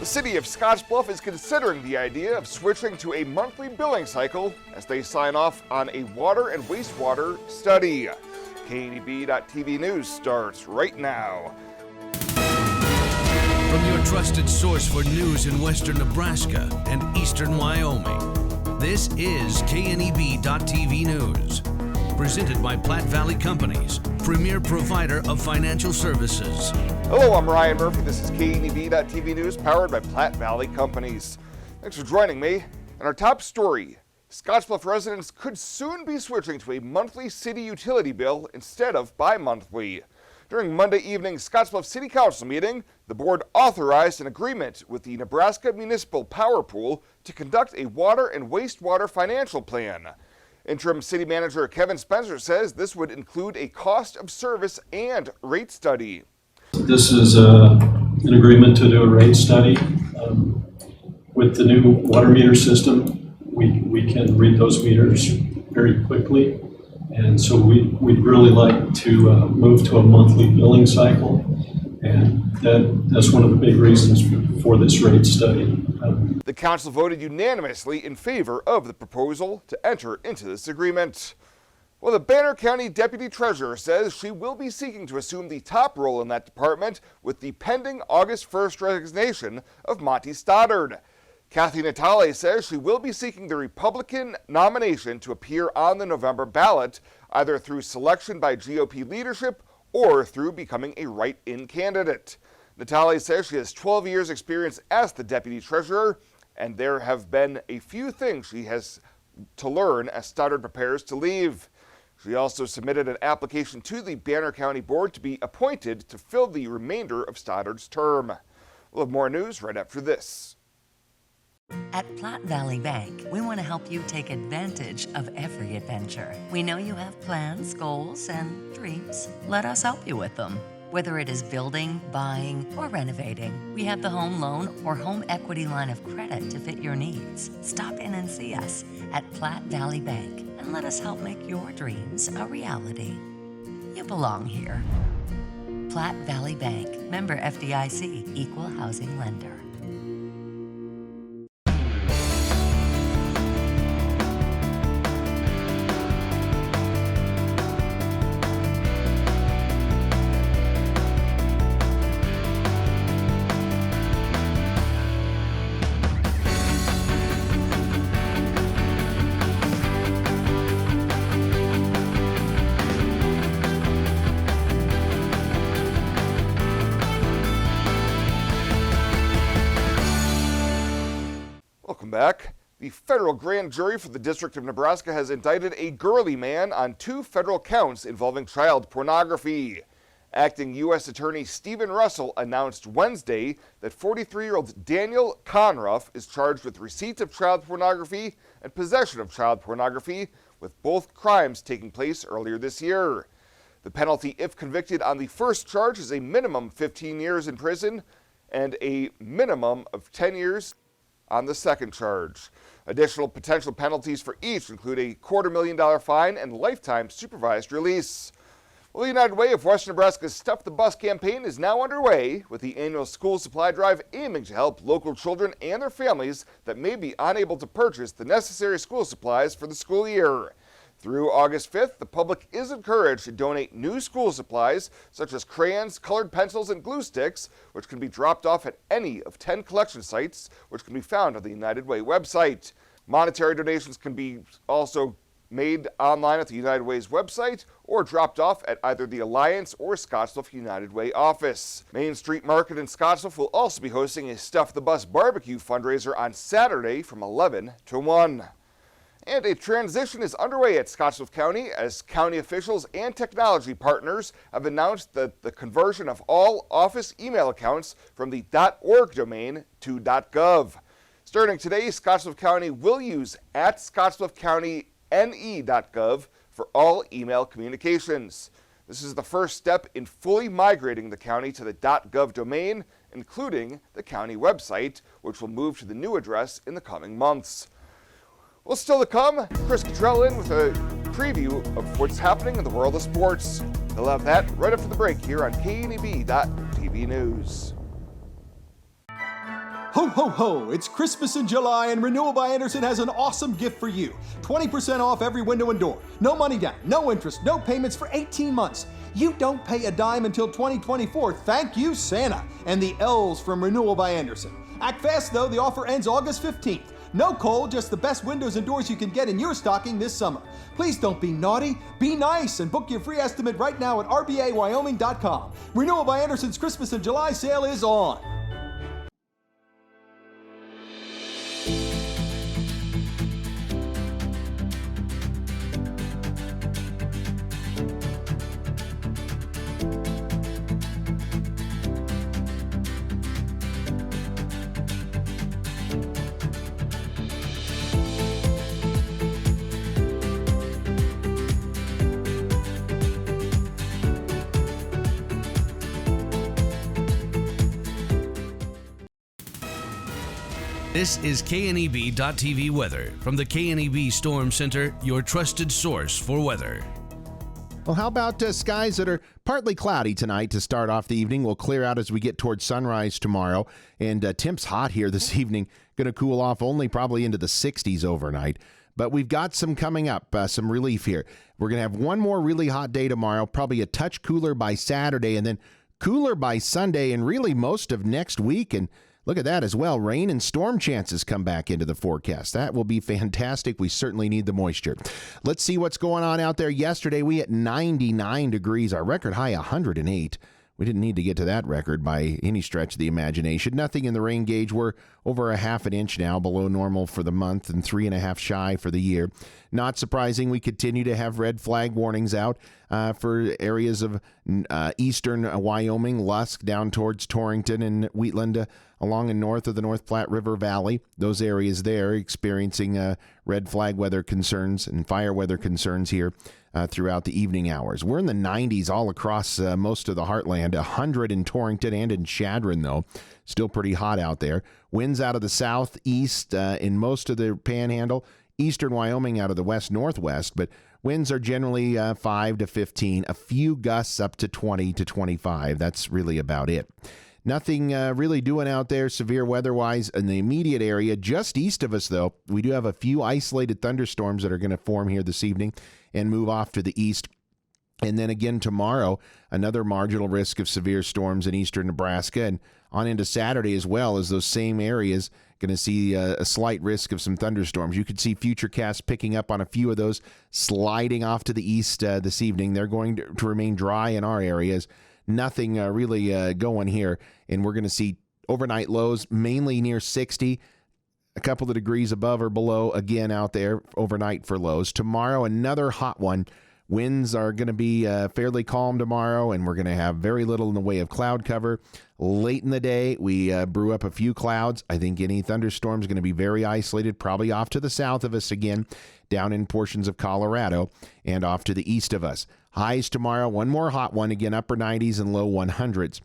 The city of Scottsbluff is considering the idea of switching to a monthly billing cycle as they sign off on a water and wastewater study. KNEB.TV News starts right now. From your trusted source for news in western Nebraska and eastern Wyoming, this is KNEB.TV News. Presented by Platte Valley Companies, premier provider of financial services. Hello, I'm Ryan Murphy. This is KNEB.TV News, powered by Platte Valley Companies. Thanks for joining me. And our top story, Scottsbluff residents could soon be switching to a monthly city utility bill instead of bi-monthly. During Monday evening's Scottsbluff City Council meeting, the board authorized an agreement with the Nebraska Municipal Power Pool to conduct a water and wastewater financial plan. Interim City Manager Kevin Spencer says this would include a cost of service and rate study. This is an agreement to do a rate study. With the new water meter system, we can read those meters very quickly. And so we'd really like to move to a monthly billing cycle. And that's one of the big reasons for this rate study. The council voted unanimously in favor of the proposal to enter into this agreement. Well, the Banner County Deputy Treasurer says she will be seeking to assume the top role in that department with the pending August 1st resignation of Monty Stoddard. Kathy Natale says she will be seeking the Republican nomination to appear on the November ballot, either through selection by GOP leadership or through becoming a write-in candidate. Natale says she has 12 years experience as the Deputy Treasurer, and there have been a few things she has to learn as Stoddard prepares to leave. She also submitted an application to the Banner County Board to be appointed to fill the remainder of Stoddard's term. We'll have more news right after this. At Platte Valley Bank, we want to help you take advantage of every adventure. We know you have plans, goals, and dreams. Let us help you with them. Whether it is building, buying, or renovating, we have the home loan or home equity line of credit to fit your needs. Stop in and see us at Platte Valley Bank and let us help make your dreams a reality. You belong here. Platte Valley Bank, member FDIC, equal housing lender. Back. The federal grand jury for the District of Nebraska has indicted a Gurley man on 2 federal counts involving child pornography. Acting U.S. Attorney Stephen Russell announced Wednesday that 43-year-old Daniel Conruff is charged with receipt of child pornography and possession of child pornography, with both crimes taking place earlier this year. The penalty, if convicted on the first charge, is a minimum 15 years in prison and a minimum of 10 years on the second charge. Additional potential penalties for each include a $250,000 fine and lifetime supervised release. Well, the United Way of Western Nebraska's Stuff the Bus campaign is now underway, with the annual school supply drive aiming to help local children and their families that may be unable to purchase the necessary school supplies for the school year. Through August 5th, the public is encouraged to donate new school supplies, such as crayons, colored pencils, and glue sticks, which can be dropped off at any of 10 collection sites, which can be found on the United Way website. Monetary donations can be also made online at the United Way's website or dropped off at either the Alliance or Scottsbluff United Way office. Main Street Market in Scottsbluff will also be hosting a Stuff the Bus barbecue fundraiser on Saturday from 11 to 1. And a transition is underway at Scottsbluff County as county officials and technology partners have announced that the conversion of all office email accounts from the .org domain to .gov. Starting today, Scottsbluff County will use @ScottsbluffCountyNE.gov for all email communications. This is the first step in fully migrating the county to the .gov domain, including the county website, which will move to the new address in the coming months. Well, still to come, Chris Cottrell in with a preview of what's happening in the world of sports. He'll have that right after the break here on KNEB.TV News. Ho, ho, ho! It's Christmas in July, and Renewal by Andersen has an awesome gift for you. 20% off every window and door. No money down, no interest, no payments for 18 months. You don't pay a dime until 2024. Thank you, Santa, and the elves from Renewal by Andersen. Act fast, though. The offer ends August 15th. No cold, just the best windows and doors you can get in your stocking this summer. Please don't be naughty, be nice, and book your free estimate right now at rbawyoming.com. Renewal by Andersen's Christmas in July sale is on. This is KNEB.TV weather from the KNEB Storm Center, your trusted source for weather. Well, how about skies that are partly cloudy tonight to start off the evening? We'll clear out as we get towards sunrise tomorrow. And temps hot here this evening. Going to cool off only probably into the 60s overnight. But we've got some coming up, some relief here. We're going to have one more really hot day tomorrow, probably a touch cooler by Saturday, and then cooler by Sunday and really most of next week. And look at that as well. Rain and storm chances come back into the forecast. That will be fantastic. We certainly need the moisture. Let's see what's going on out there. Yesterday, we hit 99 degrees. Our record high, 108. We didn't need to get to that record by any stretch of the imagination. Nothing in the rain gauge. We're over a half an inch now, below normal for the month and 3.5 shy for the year. Not surprising, we continue to have red flag warnings out for areas of eastern Wyoming, Lusk, down towards Torrington and Wheatland, along and north of the North Platte River Valley. Those areas there experiencing red flag weather concerns and fire weather concerns here throughout the evening hours. We're in the 90s all across most of the heartland, 100 in Torrington and in Chadron, though. Still pretty hot out there. Winds out of the southeast in most of the panhandle. Eastern Wyoming out of the west-northwest, but winds are generally 5 to 15. A few gusts up to 20 to 25. That's really about it. Nothing really doing out there severe weather-wise in the immediate area. Just east of us, though, we do have a few isolated thunderstorms that are going to form here this evening and move off to the east. And then again tomorrow, another marginal risk of severe storms in eastern Nebraska, and on into Saturday as well, as those same areas going to see a slight risk of some thunderstorms. You could see Futurecast picking up on a few of those, sliding off to the east this evening. They're going to remain dry in our areas. Nothing really going here, and we're going to see overnight lows mainly near 60, a couple of degrees above or below again out there overnight for lows. Tomorrow, another hot one. Winds are going to be fairly calm tomorrow, and we're going to have very little in the way of cloud cover. Late in the day, we brew up a few clouds. I think any thunderstorm is going to be very isolated, probably off to the south of us again, down in portions of Colorado, and off to the east of us. Highs tomorrow, one more hot one, again, upper 90s and low 100s.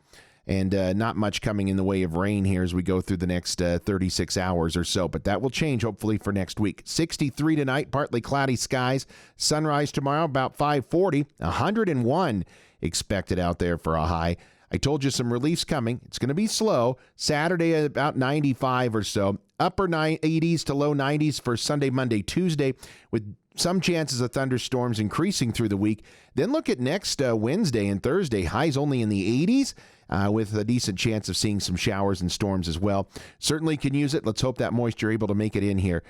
And not much coming in the way of rain here as we go through the next 36 hours or so. But that will change, hopefully, for next week. 63 tonight, partly cloudy skies. Sunrise tomorrow, about 5:40. 101 expected out there for a high. I told you some relief's coming. It's going to be slow. Saturday, about 95 or so. Upper 80s to low 90s for Sunday, Monday, Tuesday, with some chances of thunderstorms increasing through the week. Then look at next Wednesday and Thursday. Highs only in the 80s. With a decent chance of seeing some showers and storms as well. Certainly can use it. Let's hope that moisture able to make it in here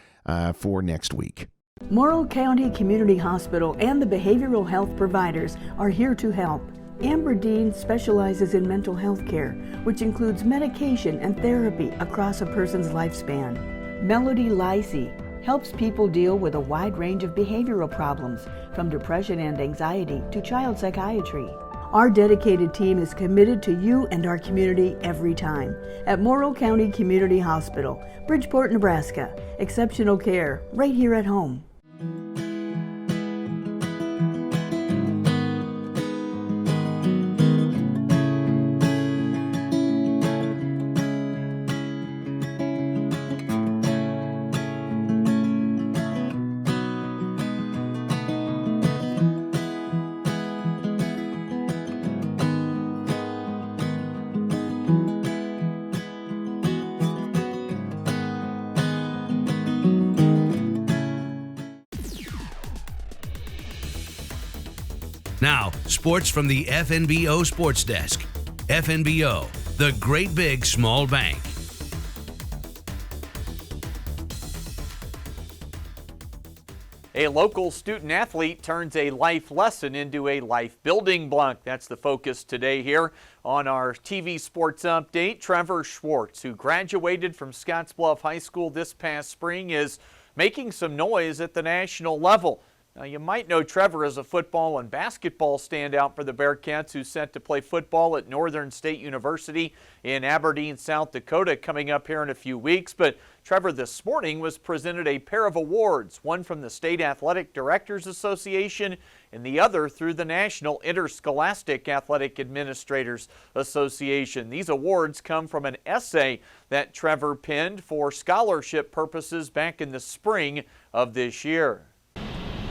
for next week. Morrill County Community Hospital and the behavioral health providers are here to help. Amber Dean specializes in mental health care, which includes medication and therapy across a person's lifespan. Melody Lysey helps people deal with a wide range of behavioral problems, from depression and anxiety to child psychiatry. Our dedicated team is committed to you and our community every time. At Morrill County Community Hospital, Bridgeport, Nebraska. Exceptional care right here at home. Now, sports from the FNBO Sports Desk. FNBO, the great big small bank. A local student athlete turns a life lesson into a life building block. That's the focus today here on our TV Sports Update. Trevor Schwartz, who graduated from Scottsbluff High School this past spring, is making some noise at the national level. Now, you might know Trevor as a football and basketball standout for the Bearcats, who's set to play football at Northern State University in Aberdeen, South Dakota, coming up here in a few weeks. But Trevor this morning was presented a pair of awards, one from the State Athletic Directors Association and the other through the National Interscholastic Athletic Administrators Association. These awards come from an essay that Trevor penned for scholarship purposes back in the spring of this year.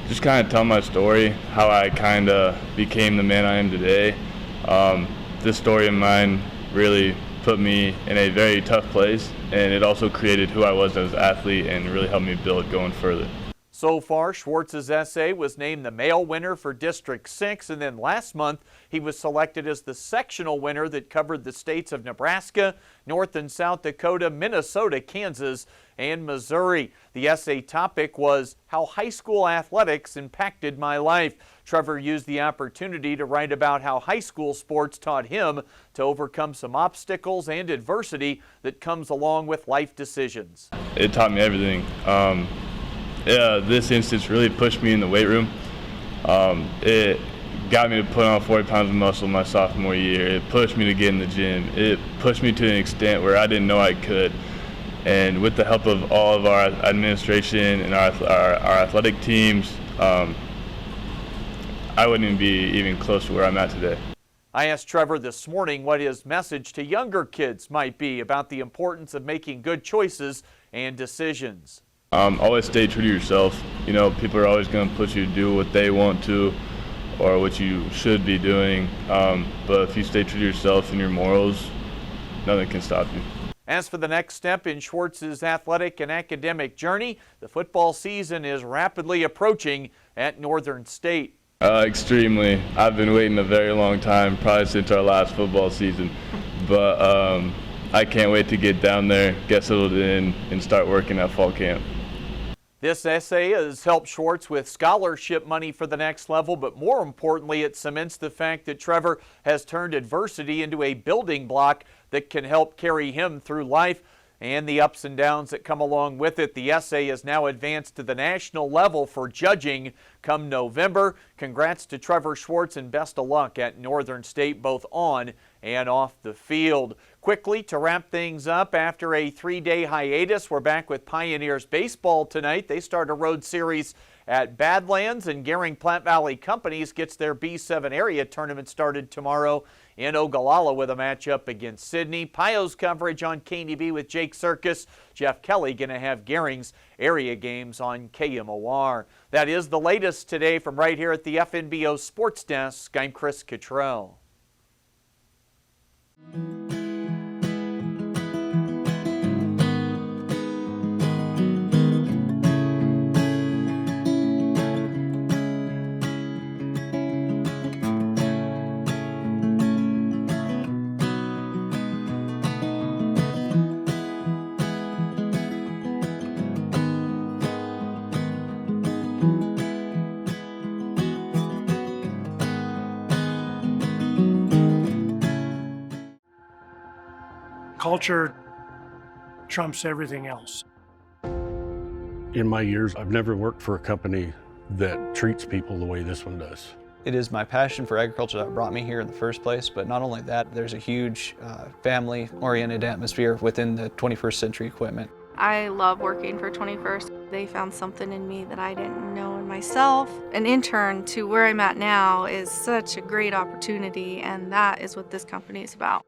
Just kind of tell my story, how I kind of became the man I am today. This story of mine really put me in a very tough place, and it also created who I was as an athlete and really helped me build going further. So far, Schwartz's essay was named the male winner for District 6, and then last month he was selected as the sectional winner that covered the states of Nebraska, North and South Dakota, Minnesota, Kansas, and Missouri. The essay topic was how high school athletics impacted my life. Trevor used the opportunity to write about how high school sports taught him to overcome some obstacles and adversity that comes along with life decisions. It taught me everything. This instance really pushed me in the weight room. It got me to put on 40 pounds of muscle my sophomore year. It pushed me to get in the gym. It pushed me to an extent where I didn't know I could. And with the help of all of our administration and our athletic teams, I wouldn't even be even close to where I'm at today. I asked Trevor this morning what his message to younger kids might be about the importance of making good choices and decisions. Always stay true to yourself. You know, people are always going to push you to do what they want to or what you should be doing. But if you stay true to yourself and your morals, nothing can stop you. As for the next step in Schwartz's athletic and academic journey, the football season is rapidly approaching at Northern State. Extremely. I've been waiting a very long time, probably since our last football season. But I can't wait to get down there, get settled in, and start working at fall camp. This essay has helped Schwartz with scholarship money for the next level, but more importantly, it cements the fact that Trevor has turned adversity into a building block that can help carry him through life and the ups and downs that come along with it. The essay is now advanced to the national level for judging come November. Congrats to Trevor Schwartz and best of luck at Northern State, both on and off the field. Quickly, to wrap things up, after a 3-day hiatus, we're back with Pioneers baseball tonight. They start a road series at Badlands, and Gehring Platte Valley Companies gets their B7 area tournament started tomorrow in Ogallala with a matchup against Sydney. Pio's coverage on KNEB with Jake Circus. Jeff Kelly going to have Gehring's area games on KMOR. That is the latest today from right here at the FNBO Sports Desk. I'm Chris Cottrell. Culture trumps everything else. In my years, I've never worked for a company that treats people the way this one does. It is my passion for agriculture that brought me here in the first place, but not only that, there's a huge family-oriented atmosphere within the 21st Century Equipment. I love working for 21st. They found something in me that I didn't know in myself. An intern to where I'm at now is such a great opportunity, and that is what this company is about.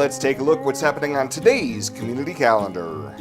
Let's take a look what's happening on today's community calendar.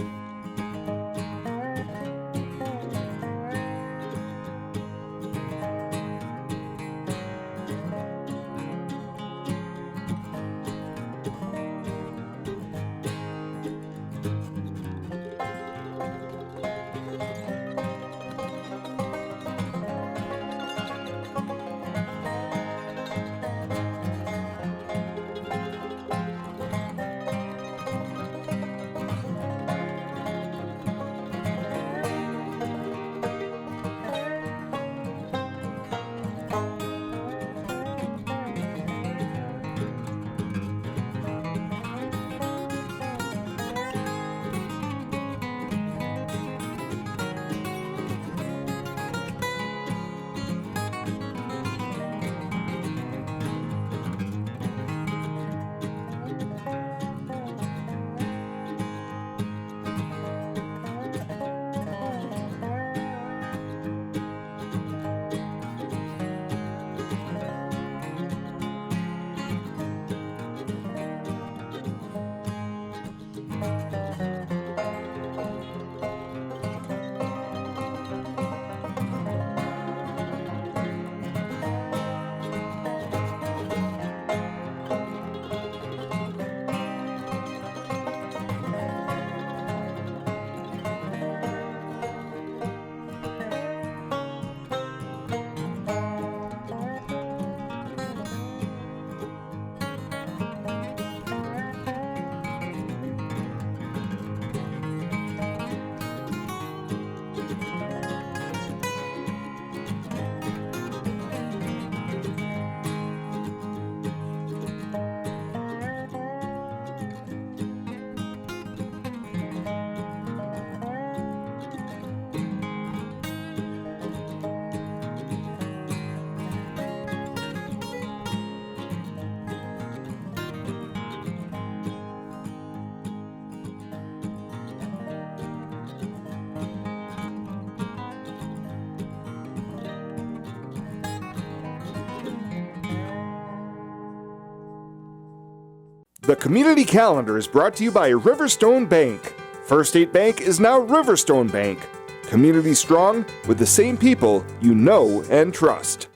The community calendar is brought to you by Riverstone Bank. First State Bank is now Riverstone Bank. Community strong with the same people you know and trust.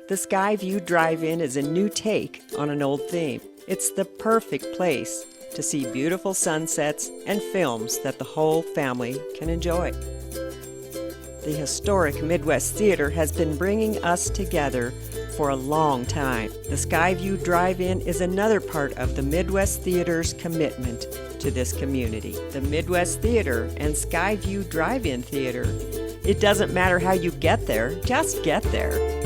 The Skyview Drive-In is a new take on an old theme. It's the perfect place to see beautiful sunsets and films that the whole family can enjoy. The historic Midwest Theater has been bringing us together for a long time. The Skyview Drive-In is another part of the Midwest Theater's commitment to this community. The Midwest Theater and Skyview Drive-In Theater. It doesn't matter how you get there, just get there.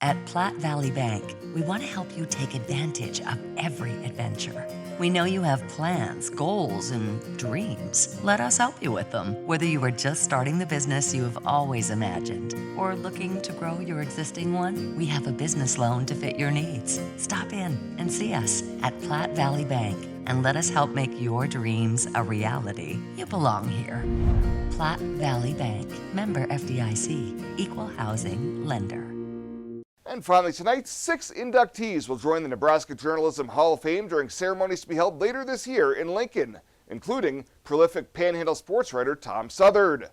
At Platte Valley Bank, we want to help you take advantage of every adventure. We know you have plans, goals, and dreams. Let us help you with them. Whether you are just starting the business you have always imagined or looking to grow your existing one, we have a business loan to fit your needs. Stop in and see us at Platte Valley Bank and let us help make your dreams a reality. You belong here. Platte Valley Bank, member FDIC, equal housing lender. And finally tonight, 6 inductees will join the Nebraska Journalism Hall of Fame during ceremonies to be held later this year in Lincoln, including prolific Panhandle sports writer Tom Southard.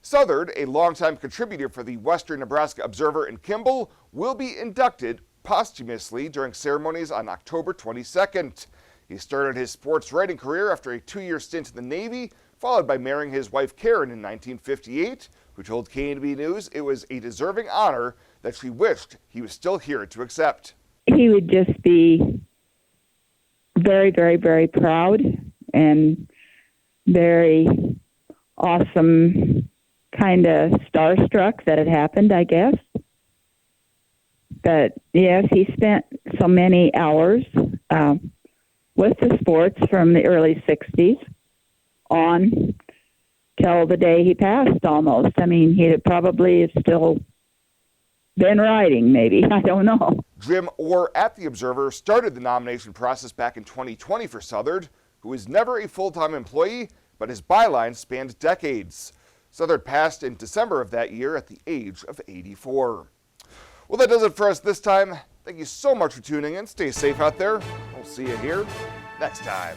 Southard, a longtime contributor for the Western Nebraska Observer and Kimball, will be inducted posthumously during ceremonies on October 22nd. He started his sports writing career after a 2-year stint in the Navy, followed by marrying his wife Karen in 1958, who told KNB News it was a deserving honor that she wished he was still here to accept. He would just be very, very, very proud and very awesome, kind of starstruck that it happened, I guess. But yes, he spent so many hours with the sports from the early 60s on till the day he passed almost. I mean, he probably is still been writing, maybe. I don't know. Jim Orr at The Observer started the nomination process back in 2020 for Southard, who was never a full-time employee, but his byline spanned decades. Southard passed in December of that year at the age of 84. Well, that does it for us this time. Thank you so much for tuning in. Stay safe out there. We'll see you here next time.